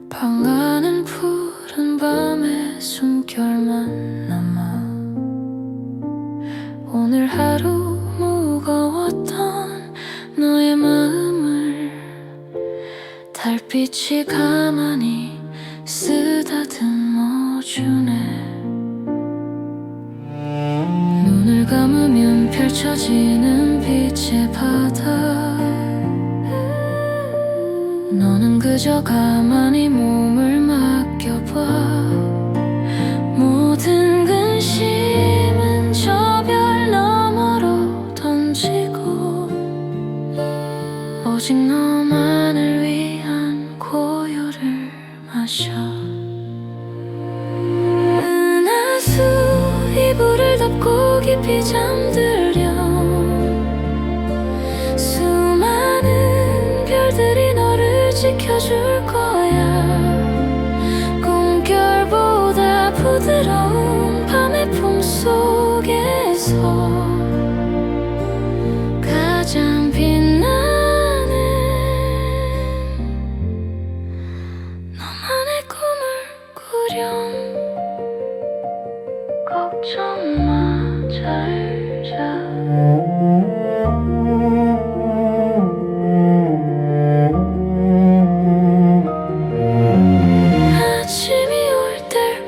방 안은 푸른 밤의 숨결만 남아 오늘 하루 무거웠던 너의 마음을 달빛이 가만히 쓰다듬어주네. 눈을 감으면 펼쳐지는 빛의 바다 너는 그저 가만히 몸을 맡겨봐 모든 근심은 저 별 너머로 던지고 오직 너만을 위한 고요를 마셔 은하수 이불을 덮고 깊이 잠들려 수많은 별들이 너를 지켜줄 거야 꿈결보다 부드러운 밤의 품속에서 가장 빛나는 너만의 꿈을 꾸렴 걱정 마 잘 자 아침이 올 때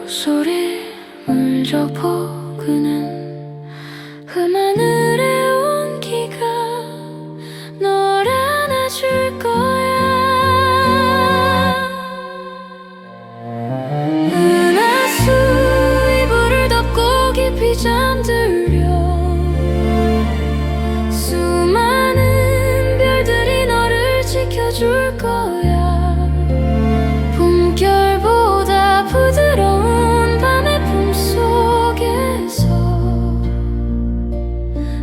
소리를 접어 그는 흠하늘의 온기가 널 안아줄 거야 은하수 이불을 덮고 깊이 잠들려 수많은 별들이 너를 지켜줄 거야 품결보다 부드러운 밤의 품속에서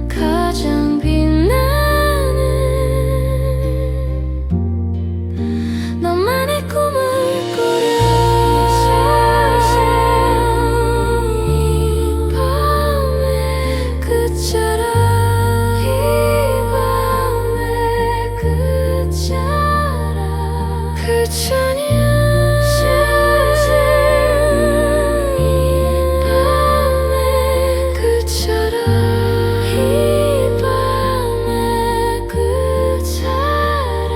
가장 빛나는 너만의 꿈을 꾸려 이 밤에 그쳐라 이 밤에 그쳐라 그쳐냐 이 밤에 그쳐라 이 밤에 그쳐라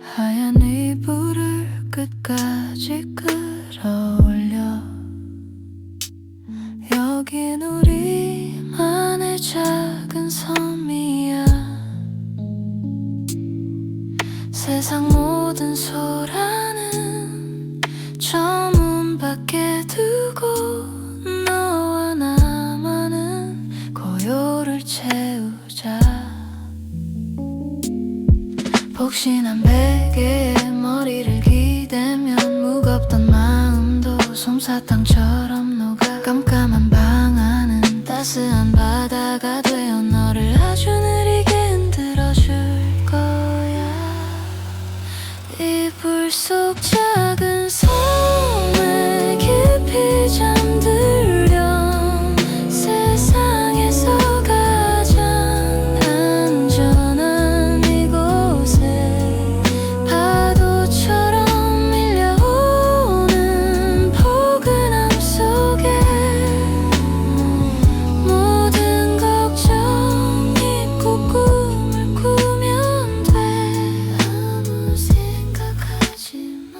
하얀 이불을 끝까지 끌어올려 여긴 우리만의 작은 섬이야 세상 모든 소란은 저 문 밖에 두고 너와 나만은 고요를 채우자 폭신한 베개에 머리를 기대면 무겁던 마음도 솜사탕처럼 녹아 깜깜한 방 안은 따스한 바다가 되어 너를 아주 느리게 흔들어줄 거야 이불 속 작은 섬에 깊이 잠들렴 세상에서 가장 안전한 이곳에 파도처럼 밀려오는 포근함 속에 모든 걱정 잊고 꿈을 꾸면 돼 아무 생각하지 마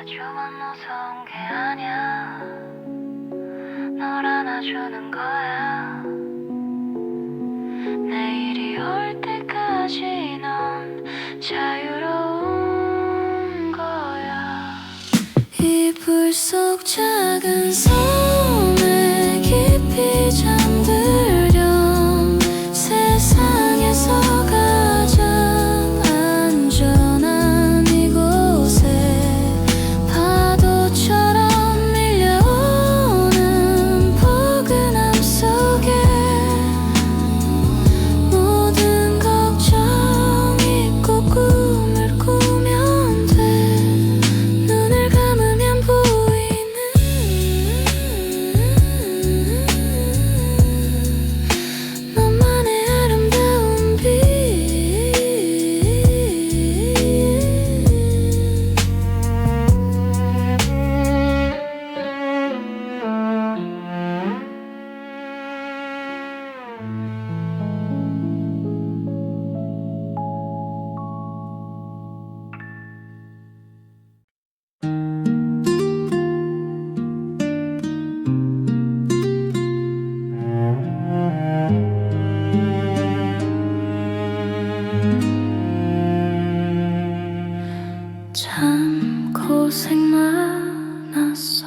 조금 무서운 게 아니야. 널 안아주는 거야. 내일이 올 때까지 넌 자유로운 거야. 이불 속 작은 손에 깊이 잠들렴. 세상에서 가장 안전한 이곳에 파도처럼 밀려오는 포근함 속에 모든 걱정 잊고 꿈을 꾸면 돼. 눈을 감으면 보이는 너만의 아름다운 빛. 참 고생 많았어.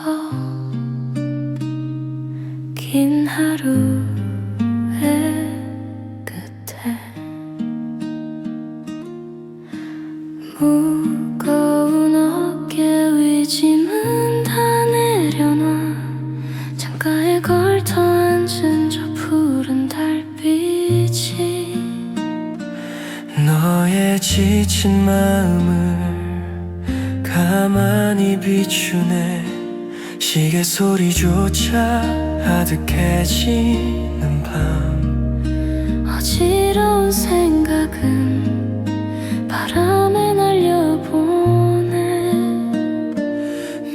긴 하루의 끝에 무거운 어깨 위 짐은 다 내려놔. 창가에 걸터 앉은 저 푸른 달빛이 너의 지친 마음을 가만히 비추네. 시계 소리조차 아득해지는 밤. 어지러운 생각은 바람에 날려보내.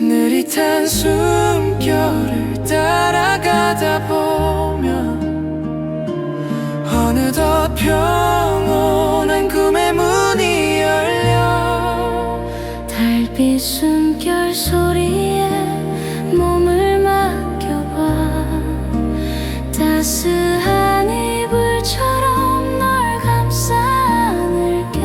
느릿한 숨결을 따라가다 보면 어느덧 평온한 꿈의 문이 열려. 달빛 숨결 소리에 몸을 맡겨봐. 따스한 이불처럼 널 감싸 안을게.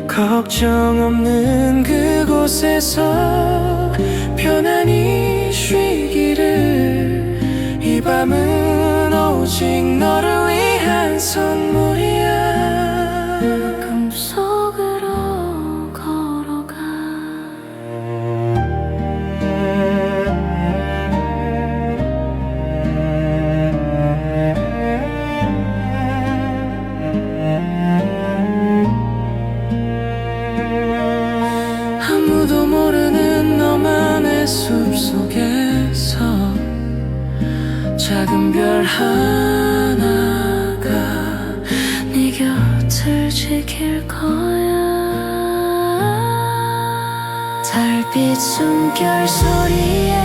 걱정 없는 그곳에서 편안히 쉬기를. 이 밤은 오직 너를 위한 선물이야. 꿈속으로 걸어가. 아무도 모르는 너만의 숲속에서 작은 별 하나가 네 곁을 지킬 거야. 달빛 숨결 소리에